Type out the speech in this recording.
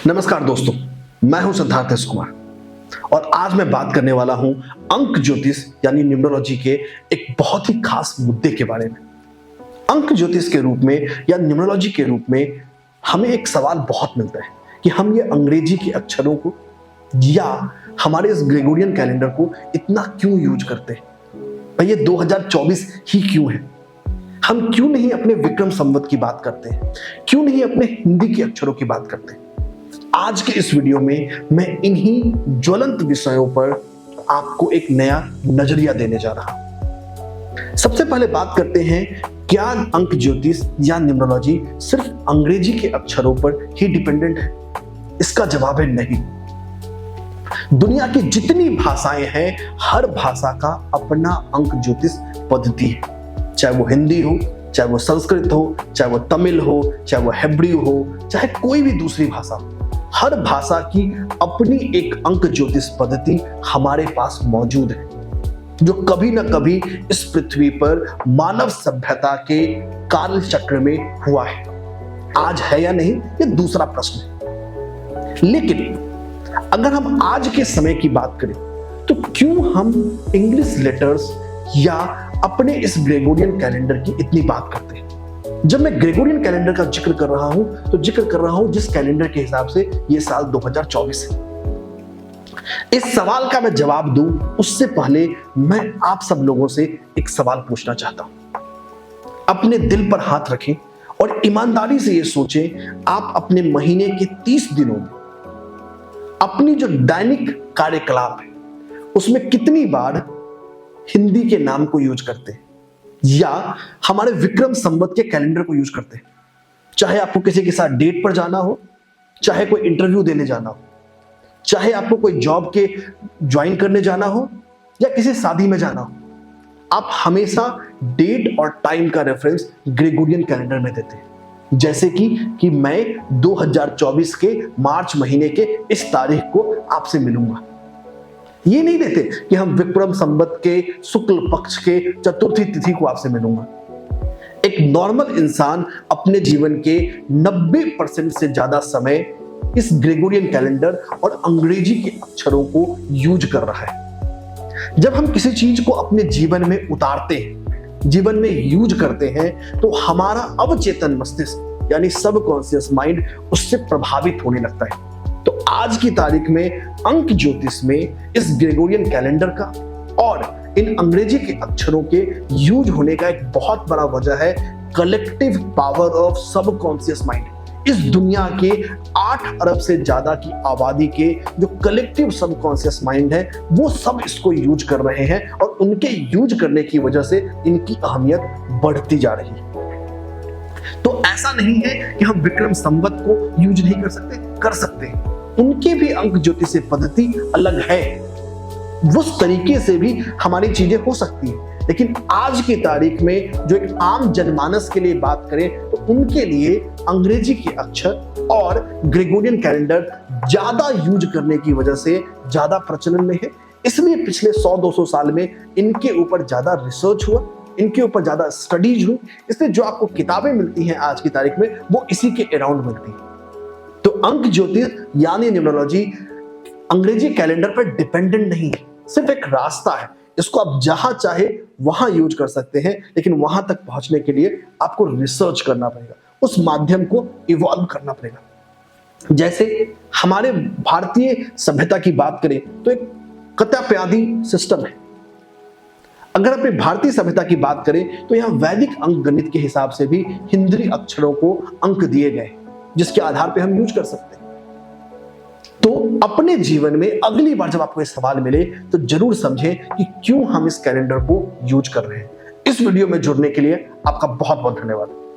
नमस्कार दोस्तों, मैं हूं सिद्धार्थ एस कुमार और आज मैं बात करने वाला हूं अंक ज्योतिष यानी न्यूमरोलॉजी के एक बहुत ही खास मुद्दे के बारे में। अंक ज्योतिष के रूप में या न्यूमरोलॉजी के रूप में हमें एक सवाल बहुत मिलता है कि हम ये अंग्रेजी के अक्षरों को या हमारे इस ग्रेगोरियन कैलेंडर को इतना क्यों यूज करते हैं। ये 2024 ही क्यों है? हम क्यों नहीं अपने विक्रम संवत की बात करते हैं? क्यों नहीं अपने हिंदी के अक्षरों की बात करते हैं? आज के इस वीडियो में मैं इन्हीं ज्वलंत विषयों पर आपको एक नया नजरिया देने जा रहा हूं। सबसे पहले बात करते हैं, क्या अंक ज्योतिष या न्यूमरोलॉजी सिर्फ अंग्रेजी के अक्षरों पर ही डिपेंडेंट है? इसका जवाब है नहीं। दुनिया की जितनी भाषाएं हैं, हर भाषा का अपना अंक ज्योतिष पद्धति है। चाहे वो हिंदी हो, चाहे वो संस्कृत हो, चाहे वो तमिल हो, चाहे वो हेब्रू हो, चाहे कोई भी दूसरी भाषा हो, हर भाषा की अपनी एक अंक ज्योतिष पद्धति हमारे पास मौजूद है, जो कभी ना कभी इस पृथ्वी पर मानव सभ्यता के काल चक्र में हुआ है। आज है या नहीं, ये दूसरा प्रश्न है। लेकिन अगर हम आज के समय की बात करें तो क्यों हम इंग्लिश लेटर्स या अपने इस ग्रेगोरियन कैलेंडर की इतनी बात करते हैं? जब मैं ग्रेगोरियन कैलेंडर का जिक्र कर रहा हूं तो जिक्र कर रहा हूं जिस कैलेंडर के हिसाब से ये साल 2024 है। इस सवाल का मैं जवाब दूं उससे पहले मैं आप सब लोगों से एक सवाल पूछना चाहता हूं। अपने दिल पर हाथ रखें और ईमानदारी से ये सोचें, आप अपने महीने के 30 दिनों में अपनी जो दैनिक कार्यकलाप है उसमें कितनी बार हिंदी के नाम को यूज करते हैं या हमारे विक्रम संवत के कैलेंडर को यूज करते हैं। चाहे आपको किसी के साथ डेट पर जाना हो, चाहे कोई इंटरव्यू देने जाना हो, चाहे आपको कोई जॉब के ज्वाइन करने जाना हो या किसी शादी में जाना हो, आप हमेशा डेट और टाइम का रेफरेंस ग्रेगोरियन कैलेंडर में देते हैं। जैसे कि मैं 2024 के मार्च महीने के इस तारीख को आपसे मिलूंगा। ये नहीं देते कि हम विक्रम संवत के शुक्ल पक्ष के चतुर्थी तिथि को आपसे मिलूंगा। एक नॉर्मल इंसान अपने जीवन के 90% से ज्यादा समय इस ग्रेगोरियन कैलेंडर और अंग्रेजी के अक्षरों को यूज कर रहा है। जब हम किसी चीज को अपने जीवन में उतारते हैं, जीवन में यूज करते हैं, तो हमारा अवचेतन मस्तिष्क यानी सबकॉन्शियस माइंड उससे प्रभावित होने लगता है। तो आज की तारीख में अंक ज्योतिष में इस ग्रेगोरियन कैलेंडर का और इन अंग्रेजी के अक्षरों के यूज होने का एक बहुत बड़ा वजह है collective power of subconscious mind. इस दुनिया के 8 अरब से ज्यादा की आबादी के जो कलेक्टिव सबकॉन्शियस माइंड है, वो सब इसको यूज कर रहे हैं और उनके यूज करने की वजह से इनकी अहमियत बढ़ती जा रही है। तो ऐसा नहीं है कि हम विक्रम संवत को यूज नहीं कर सकते, कर सकते हैं। उनके भी अंक ज्योतिष पद्धति अलग है, उस तरीके से भी हमारी चीजें हो सकती हैं। लेकिन आज की तारीख में जो एक आम जनमानस के लिए बात करें तो उनके लिए अंग्रेजी के अक्षर और ग्रेगोरियन कैलेंडर ज्यादा यूज करने की वजह से ज्यादा प्रचलन में है। इसलिए पिछले 100-200 साल में इनके ऊपर ज्यादा रिसर्च हुआ, इनके ऊपर ज्यादा स्टडीज हुई। इसलिए जो आपको किताबें मिलती हैं आज की तारीख में, वो इसी के अराउंड मिलती हैं। तो अंक ज्योतिष यानी न्यूमरोलॉजी अंग्रेजी कैलेंडर पर डिपेंडेंट नहीं है, सिर्फ एक रास्ता है। इसको आप जहां चाहे वहां यूज कर सकते हैं, लेकिन वहां तक पहुंचने के लिए आपको रिसर्च करना पड़ेगा, उस माध्यम को इवॉल्व करना पड़ेगा। जैसे हमारे भारतीय सभ्यता की बात करें तो एक कत्यापयादी सिस्टम है। अगर अपने भारतीय सभ्यता की बात करें तो यहां वैदिक अंक गणित के हिसाब से भी हिंदी अक्षरों को अंक दिए गए, जिसके आधार पे हम यूज कर सकते हैं। तो अपने जीवन में अगली बार जब आपको ये सवाल मिले तो जरूर समझें कि क्यों हम इस कैलेंडर को यूज कर रहे हैं। इस वीडियो में जुड़ने के लिए आपका बहुत बहुत धन्यवाद।